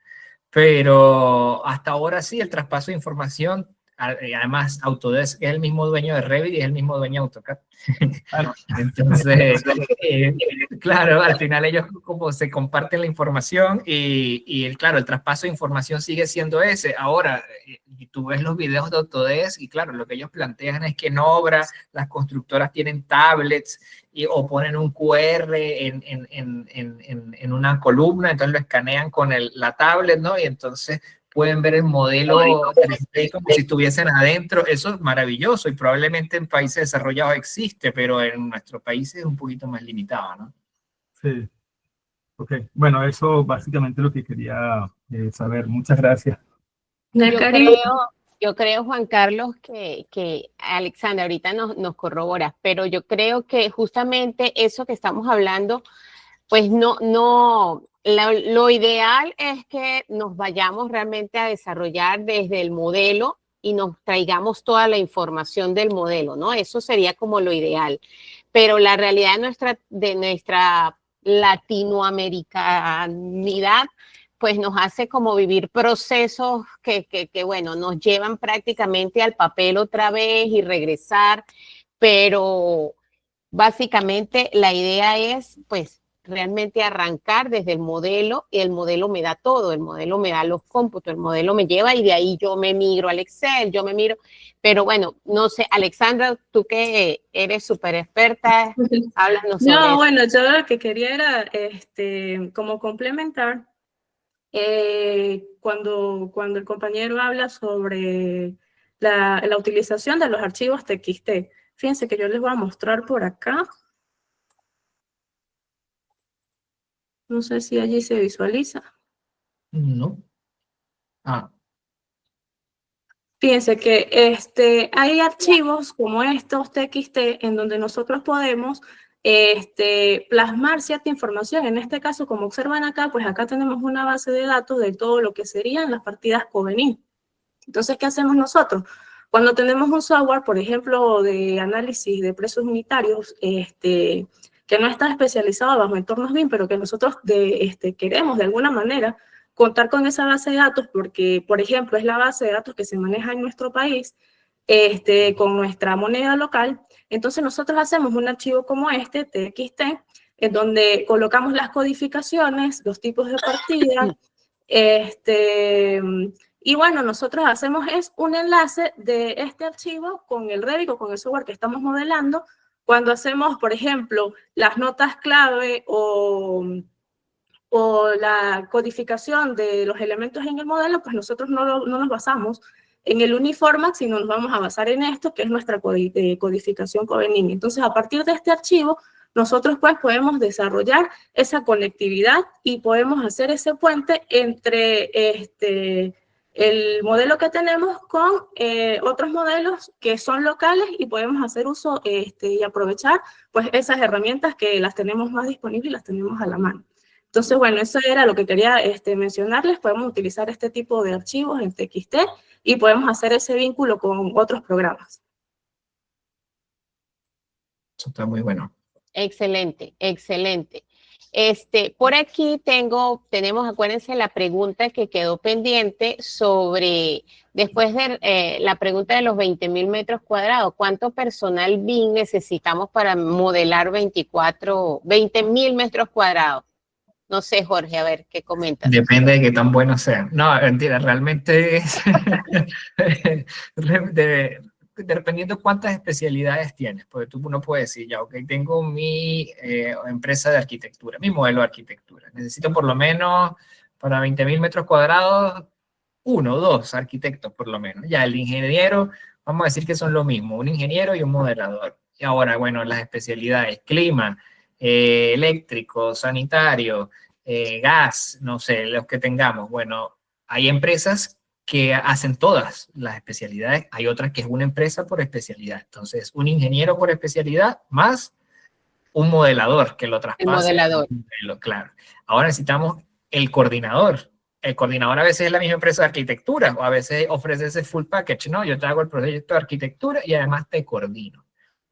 pero hasta ahora sí, el traspaso de información, además Autodesk es el mismo dueño de Revit y es el mismo dueño de AutoCAD. Ah, no. Entonces, claro, al final ellos como se comparten la información claro, el traspaso de información sigue siendo ese. Ahora, tú ves los videos de Autodesk y claro, lo que ellos plantean es que en obra las constructoras tienen tablets o ponen un QR en una columna, entonces lo escanean con la tablet, ¿no? Y entonces pueden ver el modelo 3D como si estuviesen adentro. Eso es maravilloso y probablemente en países desarrollados existe, pero en nuestro país es un poquito más limitado, ¿no? Sí, ok. Bueno, eso básicamente lo que quería saber. Muchas gracias. Yo creo, yo creo, Juan Carlos, que Alexandra ahorita nos corrobora, pero yo creo que justamente eso que estamos hablando, pues lo ideal es que nos vayamos realmente a desarrollar desde el modelo y nos traigamos toda la información del modelo, ¿no? Eso sería como lo ideal. Pero la realidad de nuestra latinoamericanidad pues nos hace como vivir procesos que, bueno, nos llevan prácticamente al papel otra vez y regresar, pero básicamente la idea es, pues, realmente arrancar desde el modelo y el modelo me da todo, el modelo me da los cómputos, el modelo me lleva y de ahí yo me migro al Excel, yo me miro, pero bueno, no sé, Alexandra, tú que eres súper experta, háblanos sobre No, eso. bueno, yo lo que quería era como complementar cuando el compañero habla sobre la utilización de los archivos TXT. Fíjense que yo les voy a mostrar por acá. No sé si allí se visualiza. No. Ah, Fíjense que hay archivos como estos TXT en donde nosotros podemos plasmar cierta información. En este caso, como observan acá, pues acá tenemos una base de datos de todo lo que serían las partidas Covenin. Entonces, ¿qué hacemos nosotros? Cuando tenemos un software, por ejemplo, de análisis de precios unitarios, que no está especializado bajo entornos BIM, pero que nosotros queremos de alguna manera contar con esa base de datos, porque, por ejemplo, es la base de datos que se maneja en nuestro país, con nuestra moneda local. Entonces, nosotros hacemos un archivo como este, TXT, en donde colocamos las codificaciones, los tipos de partida, y bueno, nosotros hacemos es un enlace de este archivo con el Revit o con el software que estamos modelando. Cuando hacemos, por ejemplo, las notas clave o la codificación de los elementos en el modelo, pues nosotros no nos basamos en el Uniformat, sino nos vamos a basar en esto, que es nuestra codificación Covenin. Entonces, a partir de este archivo, nosotros pues podemos desarrollar esa conectividad y podemos hacer ese puente entre el modelo que tenemos con otros modelos que son locales y podemos hacer uso y aprovechar pues esas herramientas que las tenemos más disponibles y las tenemos a la mano. Entonces, bueno, eso era lo que quería mencionarles. Podemos utilizar este tipo de archivos en TXT y podemos hacer ese vínculo con otros programas. eso está muy bueno. Excelente, excelente. Por aquí tenemos, acuérdense, la pregunta que quedó pendiente sobre, después de la pregunta de los 20,000 metros cuadrados, ¿cuánto personal BIM necesitamos para modelar 20,000 metros cuadrados? No sé, Jorge, a ver, ¿qué comentas? Depende de qué tan bueno sea. No, mentira, realmente es dependiendo cuántas especialidades tienes, porque tú no puedes decir, ya, ok, tengo mi empresa de arquitectura, mi modelo de arquitectura. Necesito por lo menos para 20,000 metros cuadrados, 1 o 2 arquitectos por lo menos. Ya el ingeniero, vamos a decir que son lo mismo, un ingeniero y un modelador. Y ahora, bueno, las especialidades, clima, eléctrico, sanitario, gas, no sé, los que tengamos. Bueno, hay empresas que hacen todas las especialidades, hay otras que es una empresa por especialidad. Entonces, un ingeniero por especialidad más un modelador que lo traspase. El modelador. Claro. Ahora necesitamos el coordinador. El coordinador a veces es la misma empresa de arquitectura o a veces ofrece ese full package, ¿no? Yo te hago el proyecto de arquitectura y además te coordino.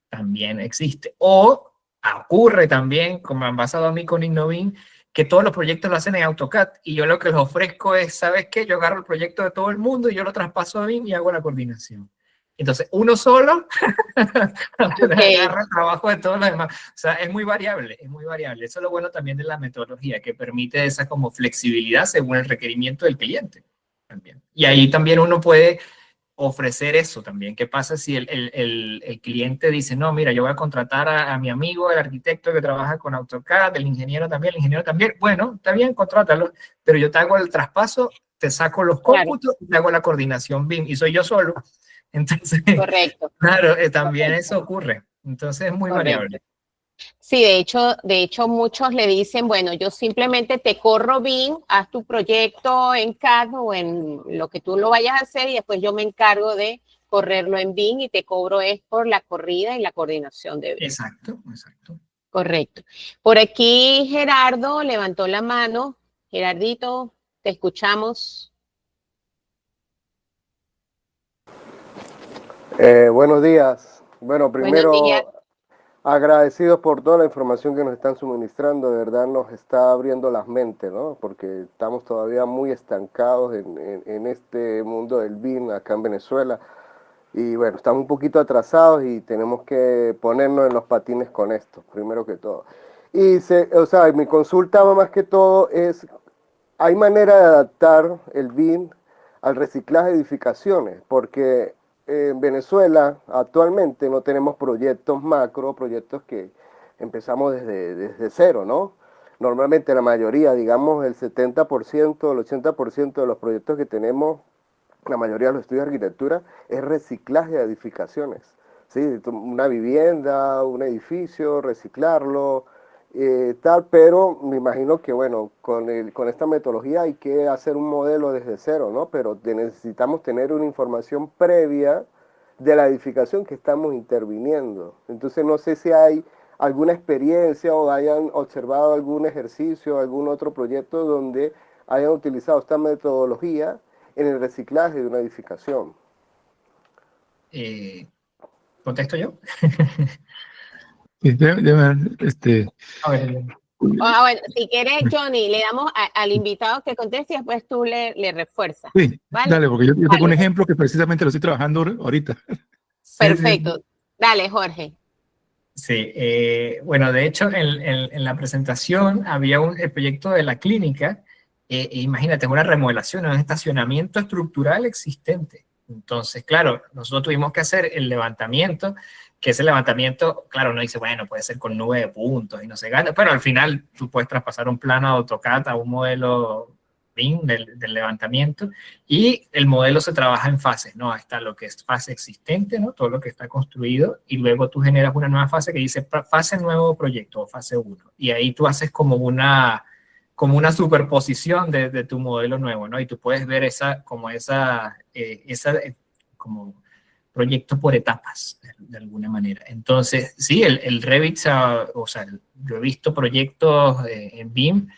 También existe. O ocurre también, como han pasado a mí con Innovin, que todos los proyectos lo hacen en AutoCAD y yo lo que les ofrezco es, ¿sabes qué? Yo agarro el proyecto de todo el mundo y yo lo traspaso a BIM y hago la coordinación. Entonces, uno solo agarra el trabajo de todos los demás. O sea, es muy variable, es muy variable. Eso es lo bueno también de la metodología, que permite esa como flexibilidad según el requerimiento del cliente. También. Y ahí también uno puede ofrecer eso también. ¿Qué pasa si el cliente dice, no, mira, yo voy a contratar a mi amigo, el arquitecto que trabaja con AutoCAD, el ingeniero también? Bueno, está bien, contrátalo, pero yo te hago el traspaso, te saco los cómputos, te hago la coordinación BIM y soy yo solo. Entonces, correcto. Claro, también eso ocurre. Entonces es muy variable. Sí, de hecho muchos le dicen, bueno, yo simplemente te corro BIM, haz tu proyecto en CAD o en lo que tú lo vayas a hacer y después yo me encargo de correrlo en BIM y te cobro es por la corrida y la coordinación de BIM. Exacto, exacto. Correcto. Por aquí Gerardo levantó la mano. Gerardito, te escuchamos. Buenos días. Bueno, primero Buenos días. agradecidos por toda la información que nos están suministrando. De verdad nos está abriendo las mentes, ¿no? Porque estamos todavía muy estancados en este mundo del BIM acá en Venezuela. Y bueno, estamos un poquito atrasados y tenemos que ponernos en los patines con esto, primero que todo. Y mi consulta más que todo es, ¿hay manera de adaptar el BIM al reciclaje de edificaciones? Porque en Venezuela actualmente no tenemos proyectos macro, proyectos que empezamos desde cero, ¿no? Normalmente la mayoría, digamos el 70%, el 80% de los proyectos que tenemos, la mayoría de los estudios de arquitectura, es reciclaje de edificaciones. O ¿sí? Una vivienda, un edificio, reciclarlo, tal, pero me imagino que, bueno, con esta metodología hay que hacer un modelo desde cero, ¿no? Pero necesitamos tener una información previa de la edificación que estamos interviniendo. Entonces, no sé si hay alguna experiencia o hayan observado algún ejercicio, algún otro proyecto donde hayan utilizado esta metodología en el reciclaje de una edificación. ¿Contesto yo? A ver, Bueno, si quieres, Johnny, le damos al invitado que conteste y después tú le refuerzas. Sí, ¿Vale? dale, porque yo tengo un Dale. ejemplo que precisamente lo estoy trabajando ahorita. Perfecto. Dale, Jorge. Sí, bueno, de hecho en la presentación había el proyecto de la clínica, imagínate, es una remodelación, un estacionamiento estructural existente. Entonces, claro, nosotros tuvimos que hacer el levantamiento, que ese levantamiento, claro, uno dice, bueno, puede ser con 9 puntos y no se gana, pero al final tú puedes traspasar un plano de AutoCAD a un modelo BIM del levantamiento, y el modelo se trabaja en fases, ¿no? Está lo que es fase existente, ¿no? Todo lo que está construido, y luego tú generas una nueva fase que dice fase nuevo proyecto o fase 1, y ahí tú haces como una superposición de tu modelo nuevo, ¿no? Y tú puedes ver como proyecto por etapas, de alguna manera. Entonces, sí, el Revit, o sea, yo he visto proyectos en BIM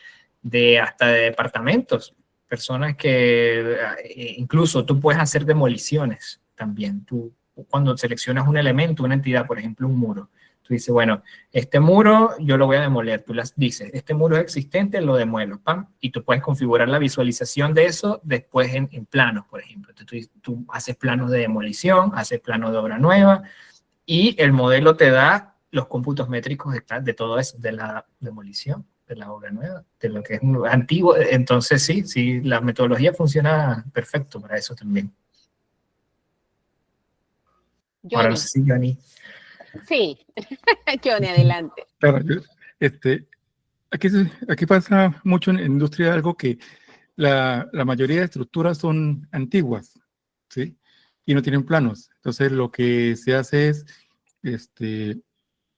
hasta de departamentos, personas que incluso tú puedes hacer demoliciones también. Tú, cuando seleccionas un elemento, una entidad, por ejemplo, un muro, tú dices, bueno, este muro yo lo voy a demoler. Tú dices, este muro es existente, lo demuelo, ¡pam! Y tú puedes configurar la visualización de eso después en planos, por ejemplo. Entonces, tú haces planos de demolición, haces planos de obra nueva, y el modelo te da los cómputos métricos de todo eso, de la demolición, de la obra nueva, de lo que es antiguo. Entonces, sí, la metodología funciona perfecto para eso también. Johnny. Ahora no sé si Johnny. Sí, Johnny, adelante. Claro, aquí pasa mucho en la industria algo que la mayoría de estructuras son antiguas, ¿sí? Y no tienen planos. Entonces, lo que se hace es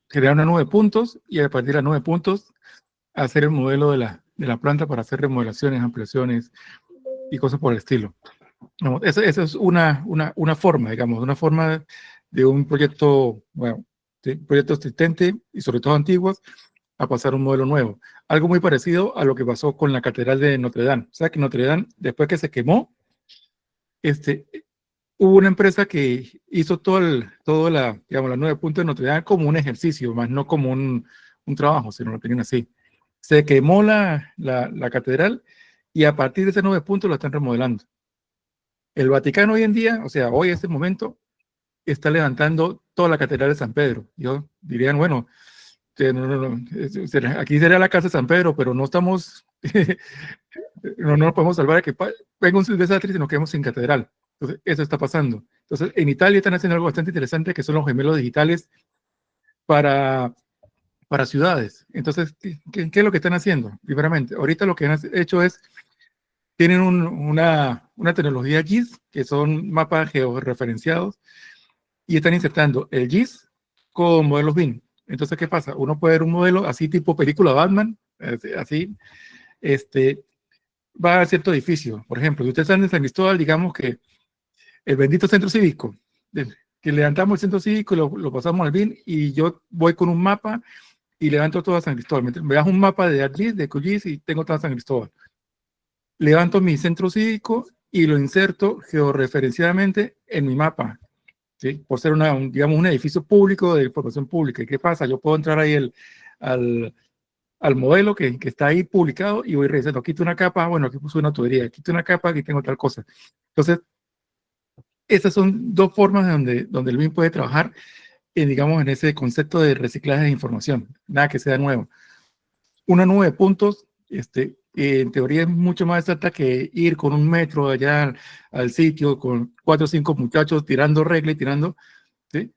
crear una nube de puntos, y a partir de la nube de puntos hacer el modelo de la planta para hacer remodelaciones, ampliaciones y cosas por el estilo. No, esa es una forma, digamos, una forma de un proyecto, bueno, ¿sí? Proyecto existente y sobre todo antiguos, a pasar a un modelo nuevo. Algo muy parecido a lo que pasó con la Catedral de Notre Dame. O sea, que Notre Dame, después que se quemó, hubo una empresa que hizo todo la 9 puntos de Notre Dame como un ejercicio, más no como un trabajo, sino lo tenían así. Se quemó la catedral, y a partir de ese 9 puntos lo están remodelando. El Vaticano hoy en día, o sea, hoy en este momento, está levantando toda la catedral de San Pedro. Yo dirían, bueno, aquí sería la casa de San Pedro, pero no estamos, no nos podemos salvar de que venga un desastre y nos quedemos sin catedral. Entonces, eso está pasando. Entonces, en Italia están haciendo algo bastante interesante, que son los gemelos digitales para ciudades. Entonces, ¿qué es lo que están haciendo? Primeramente, ahorita lo que han hecho es, tienen una tecnología GIS, que son mapas georreferenciados, y están insertando el GIS con modelos BIM. Entonces, ¿qué pasa? Uno puede ver un modelo así tipo película Batman, así, va a cierto edificio. Por ejemplo, si ustedes están en San Cristóbal, digamos que el bendito centro cívico, que levantamos el centro cívico y lo pasamos al BIM, y yo voy con un mapa y levanto todo a San Cristóbal. Me das un mapa de ArcGIS, de QGIS, y tengo todo a San Cristóbal. Levanto mi centro cívico y lo inserto georreferenciadamente en mi mapa, ¿sí? Por ser digamos, un edificio público de información pública. ¿Y qué pasa? Yo puedo entrar ahí al modelo que está ahí publicado, y voy revisando. Quito una capa, bueno, aquí puse una tubería, quito una capa, aquí tengo tal cosa. Entonces, esas son dos formas donde el BIM puede trabajar, digamos, en ese concepto de reciclaje de información. Nada que sea nuevo. Una nube de puntos, en teoría es mucho más exacta que ir con un metro allá al sitio con 4 o 5 muchachos tirando regla y tirando, ¿sí?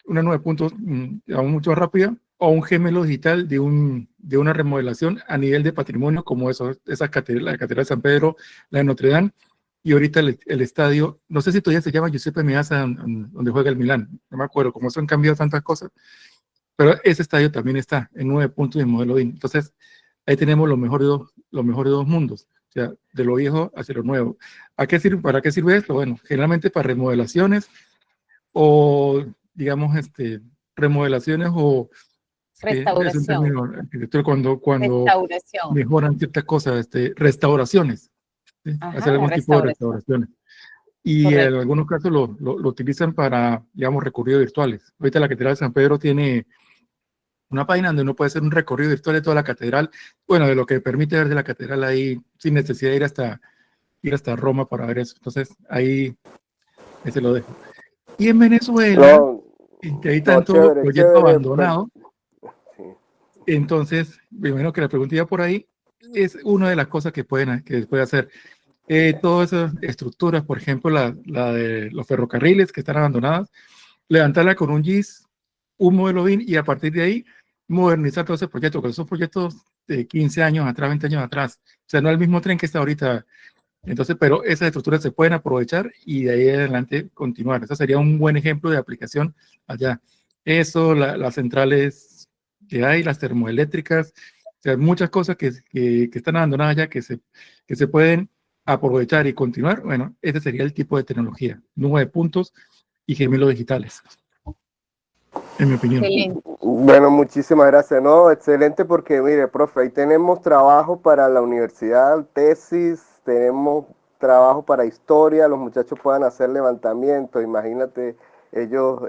Una nube de puntos mucho más rápida, o un gemelo digital de una remodelación a nivel de patrimonio, como esa catedral, la Catedral de San Pedro, la de Notre Dame, y ahorita el estadio, no sé si todavía se llama Giuseppe Meazza, donde juega el Milán, no me acuerdo, como se han cambiado tantas cosas, pero ese estadio también está en 9 puntos de modelo BIM. Entonces, ahí tenemos lo mejor de dos mundos, o sea, de lo viejo hacia lo nuevo. ¿Para qué sirve esto? Bueno, generalmente para remodelaciones o, digamos, remodelaciones o es un Restauración. término arquitectónico cuando Restauración. mejoran ciertas cosas, restauraciones, ¿sí? Ajá, Hacer la algún tipo de restauración. restauraciones. Y en Correcto. algunos casos lo utilizan para, digamos, recorridos virtuales. Ahorita la Catedral de San Pedro tiene una página donde uno puede hacer un recorrido virtual de toda la catedral, bueno, de lo que permite ver de la catedral ahí, sin necesidad de ir hasta Roma para ver eso. Entonces, ahí se lo dejo. Y en Venezuela, No, que hay no, tanto chévere, proyecto chévere. abandonado, Sí. entonces, me imagino que la preguntilla por ahí es una de las cosas que puede hacer. Todas esas estructuras, por ejemplo, la de los ferrocarriles que están abandonadas, levantarla con un GIS, un modelo BIM, y a partir de ahí modernizar todo ese proyecto, porque son proyectos de 15 años atrás, 20 años atrás. O sea, no es el mismo tren que está ahorita. Entonces, pero esas estructuras se pueden aprovechar y de ahí adelante continuar. Ese sería un buen ejemplo de aplicación allá. Eso, las centrales que hay, las termoeléctricas, o sea, muchas cosas que están abandonadas ya, que se pueden aprovechar y continuar. Bueno, ese sería el tipo de tecnología. 9 puntos y gemelos digitales, en mi opinión. Excelente. Bueno, muchísimas gracias. No, excelente porque, mire, profe, ahí tenemos trabajo para la universidad, tesis, tenemos trabajo para historia, los muchachos puedan hacer levantamientos, imagínate ellos,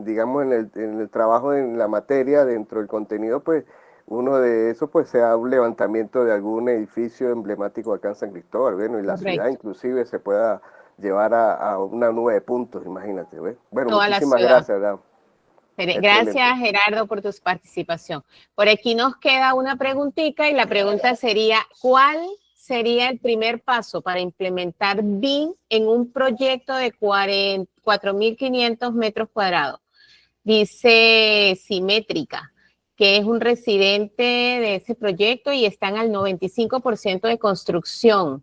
digamos, en el trabajo en la materia, dentro del contenido, pues, uno de esos, pues, sea un levantamiento de algún edificio emblemático acá en San Cristóbal, bueno, y la ciudad Correcto. inclusive se pueda llevar a una nube de puntos, imagínate, ¿ves? Bueno, Toda la muchísimas ciudad. gracias, ¿verdad? Excelente. Gracias, Gerardo, por tu participación. Por aquí nos queda una preguntita y la pregunta sería, ¿cuál sería el primer paso para implementar BIM en un proyecto de 4.500 metros cuadrados? Dice Simétrica, que es un residente de ese proyecto y están al 95% de construcción.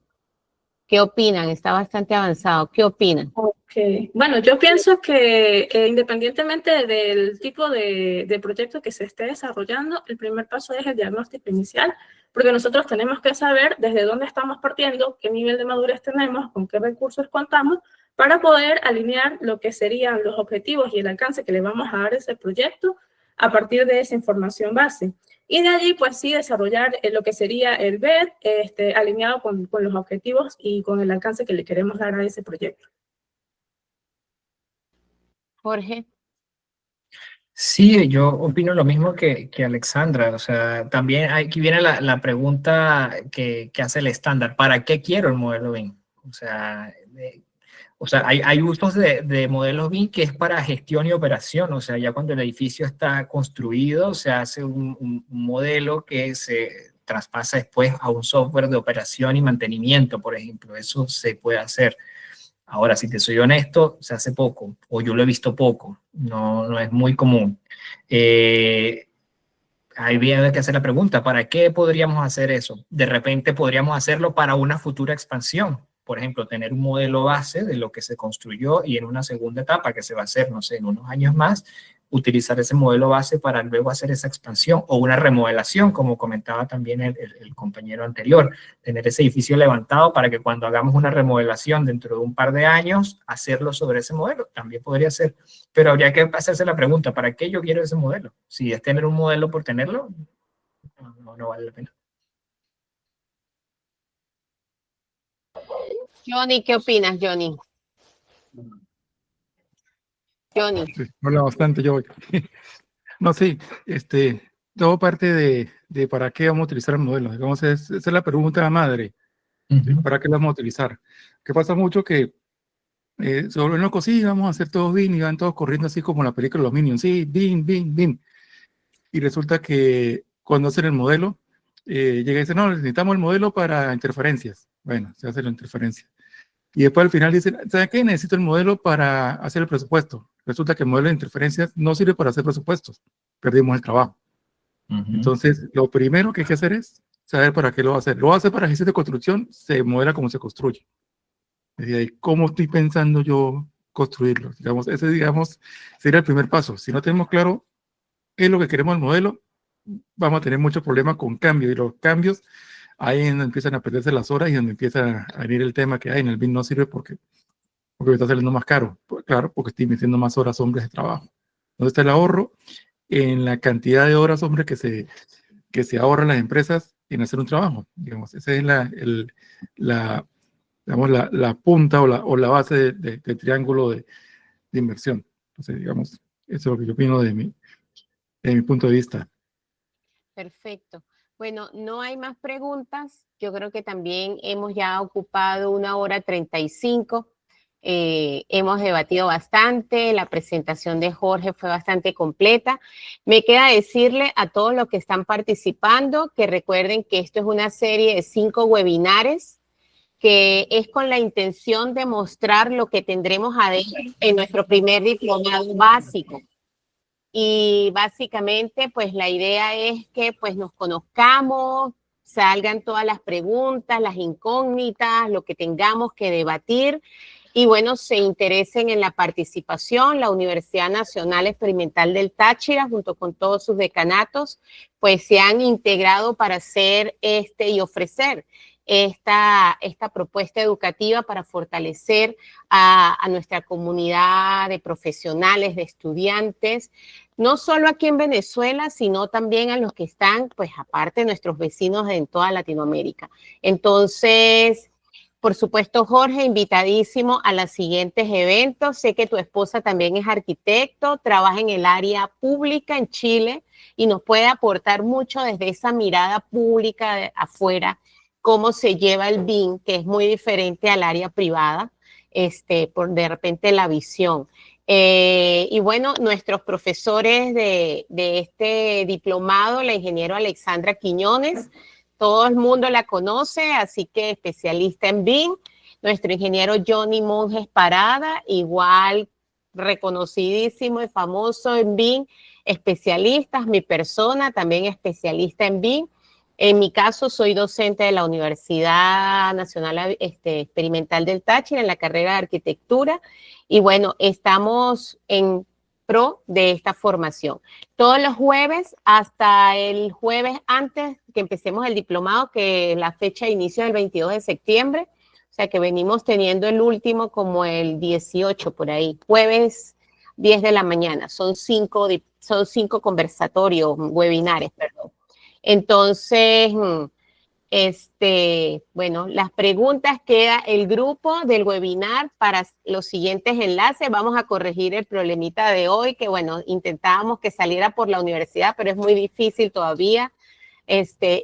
¿Qué opinan? Está bastante avanzado. ¿Qué opinan? Okay. Bueno, yo pienso que independientemente del tipo de proyecto que se esté desarrollando, el primer paso es el diagnóstico inicial, porque nosotros tenemos que saber desde dónde estamos partiendo, qué nivel de madurez tenemos, con qué recursos contamos, para poder alinear lo que serían los objetivos y el alcance que le vamos a dar a ese proyecto a partir de esa información base. Y de allí, pues sí, desarrollar lo que sería el BED, alineado con los objetivos y con el alcance que le queremos dar a ese proyecto. Jorge. Sí, yo opino lo mismo que Alexandra. O sea, también aquí viene la pregunta que hace el estándar. ¿Para qué quiero el modelo BIM? O sea, hay usos de modelos BIM que es para gestión y operación. O sea, ya cuando el edificio está construido, se hace un modelo que se traspasa después a un software de operación y mantenimiento, por ejemplo. Eso se puede hacer. Ahora, si te soy honesto, se hace poco, o yo lo he visto poco, no es muy común. Ahí viene que hacer la pregunta, ¿para qué podríamos hacer eso? De repente podríamos hacerlo para una futura expansión. Por ejemplo, tener un modelo base de lo que se construyó y en una segunda etapa que se va a hacer, no sé, en unos años más, utilizar ese modelo base para luego hacer esa expansión o una remodelación, como comentaba también el compañero anterior, tener ese edificio levantado para que cuando hagamos una remodelación dentro de un par de años, hacerlo sobre ese modelo, también podría ser. Pero habría que hacerse la pregunta, ¿para qué yo quiero ese modelo? Si es tener un modelo por tenerlo, no vale la pena. Johnny, ¿qué opinas, Johnny? Johnny. Sí, habla bastante yo. No, sí, todo parte de para qué vamos a utilizar el modelo. Digamos, esa es la pregunta madre. ¿Para qué lo vamos a utilizar? Que pasa mucho que se vuelven locos, sí, vamos a hacer todos BIM y van todos corriendo así como la película de los Minions, sí, BIM, BIM, BIM. Y resulta que cuando hacen el modelo, llega y dice, no, necesitamos el modelo para interferencias. Bueno, se hace la interferencia. Y después al final dicen, ¿sabe qué? Necesito el modelo para hacer el presupuesto. Resulta que el modelo de interferencias no sirve para hacer presupuestos. Perdimos el trabajo. Entonces, lo primero que hay que hacer es saber para qué lo va a hacer. Lo va a hacer para gestión de construcción, se modela como se construye. Decía, ¿y cómo estoy pensando yo construirlo? Digamos, ese, digamos, sería el primer paso. Si no tenemos claro qué es lo que queremos del modelo, vamos a tener muchos problemas con cambios, y los cambios, ahí es donde empiezan a perderse las horas y donde empieza a venir el tema que hay en el BIM no sirve porque me está saliendo más caro. Pues claro, porque estoy metiendo más horas hombres de trabajo. ¿Dónde está el ahorro? En la cantidad de horas hombres que se ahorran las empresas en hacer un trabajo. Digamos, esa es digamos, la punta o la base del triángulo de inversión. Entonces, digamos, eso es lo que yo opino de mi punto de vista. Perfecto. Bueno, no hay más preguntas. Yo creo que también hemos ya ocupado 1 hora 35. Hemos debatido bastante. La presentación de Jorge fue bastante completa. Me queda decirle a todos los que están participando que recuerden que esto es una serie de 5 webinares que es con la intención de mostrar lo que tendremos adentro en nuestro primer diplomado básico. Y básicamente, pues la idea es que pues nos conozcamos, salgan todas las preguntas, las incógnitas, lo que tengamos que debatir y bueno, se interesen en la participación. La Universidad Nacional Experimental del Táchira, junto con todos sus decanatos, pues se han integrado para hacer y ofrecer esta propuesta educativa para fortalecer a nuestra comunidad de profesionales, de estudiantes, no solo aquí en Venezuela, sino también a los que están, pues aparte de nuestros vecinos en toda Latinoamérica. Entonces, por supuesto, Jorge, invitadísimo a los siguientes eventos. Sé que tu esposa también es arquitecto, trabaja en el área pública en Chile y nos puede aportar mucho desde esa mirada pública de afuera, cómo se lleva el BIM, que es muy diferente al área privada, por de repente la visión. Y bueno, nuestros profesores de este diplomado, la ingeniera Alexandra Quiñones, todo el mundo la conoce, así que especialista en BIM. Nuestro ingeniero Johnny Monjes Parada, igual reconocidísimo y famoso en BIM, especialistas, mi persona también especialista en BIM. En mi caso, soy docente de la Universidad Nacional Experimental del Táchira en la carrera de arquitectura y bueno, estamos en pro de esta formación. Todos los jueves, hasta el jueves antes que empecemos el diplomado, que la fecha de inicio es el 22 de septiembre, o sea que venimos teniendo el último como el 18 por ahí, jueves 10 de la mañana, son cinco conversatorios, webinares, perdón. Entonces, bueno, las preguntas queda el grupo del webinar para los siguientes enlaces. Vamos a corregir el problemita de hoy, que bueno, intentábamos que saliera por la universidad, pero es muy difícil todavía.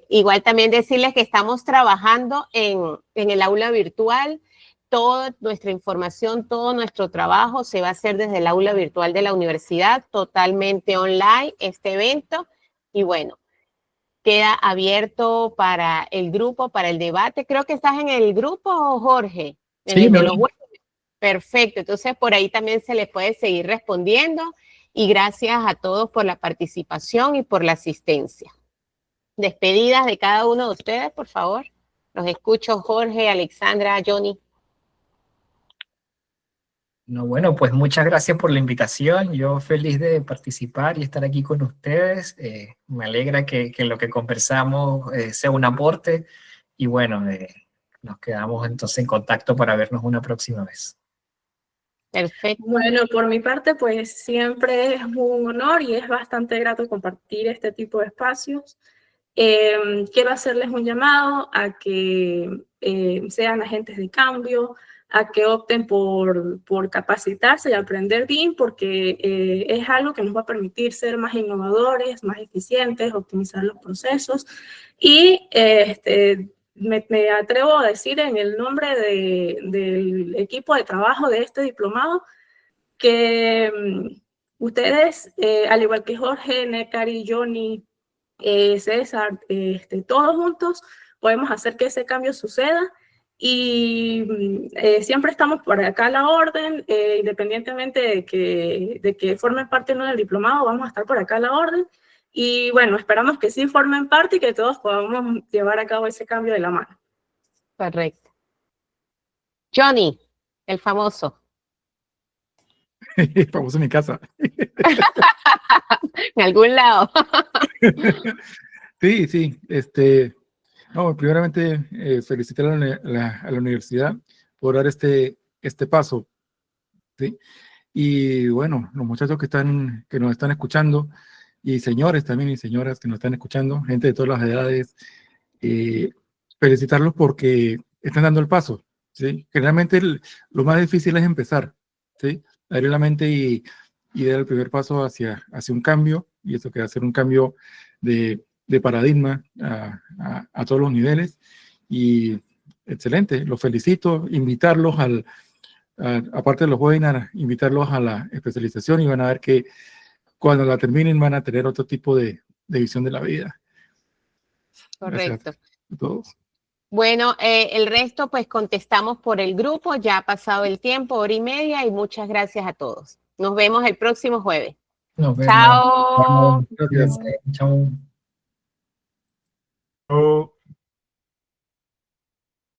Igual también decirles que estamos trabajando en el aula virtual. Toda nuestra información, todo nuestro trabajo se va a hacer desde el aula virtual de la universidad, totalmente online, este evento. Y bueno, queda abierto para el grupo, para el debate. Creo que estás en el grupo, Jorge. Sí, de los web. Perfecto. Entonces, por ahí también se les puede seguir respondiendo. Y gracias a todos por la participación y por la asistencia. Despedidas de cada uno de ustedes, por favor. Los escucho, Jorge, Alexandra, Johnny. No, bueno, pues muchas gracias por la invitación. Yo feliz de participar y estar aquí con ustedes. Me alegra que lo que conversamos sea un aporte y bueno, nos quedamos entonces en contacto para vernos una próxima vez. Perfecto. Bueno, por mi parte, pues siempre es un honor y es bastante grato compartir este tipo de espacios. Quiero hacerles un llamado a que sean agentes de cambio, a que opten por capacitarse y aprender BIM, porque es algo que nos va a permitir ser más innovadores, más eficientes, optimizar los procesos. Y me atrevo a decir en el nombre del equipo de trabajo de este diplomado que ustedes, al igual que Jorge, Necari, Johnny, César, todos juntos podemos hacer que ese cambio suceda y siempre estamos por acá a la orden, independientemente de que formen parte o no del diplomado, vamos a estar por acá a la orden y bueno, esperamos que sí formen parte y que todos podamos llevar a cabo ese cambio de la mano. Correcto. Johnny, el famoso. Famoso en mi casa. En algún lado. Sí, sí. No, primeramente felicitar a la universidad por dar este paso. ¿Sí? Y bueno, los muchachos que nos están escuchando, y señores también y señoras que nos están escuchando, gente de todas las edades, felicitarlos porque están dando el paso. ¿Sí? Generalmente lo más difícil es empezar, ¿sí? Abrir la mente y dar el primer paso hacia un cambio, y eso que va a ser un cambio de paradigma a todos los niveles. Y excelente, los felicito, invitarlos aparte de los webinars, invitarlos a la especialización, y van a ver que cuando la terminen van a tener otro tipo de visión de la vida. Correcto. Gracias a todos. Bueno, el resto pues contestamos por el grupo, ya ha pasado el tiempo, 1:30, y muchas gracias a todos. Nos vemos el próximo jueves. Nos vemos. Chao. Gracias. Chao. Oh.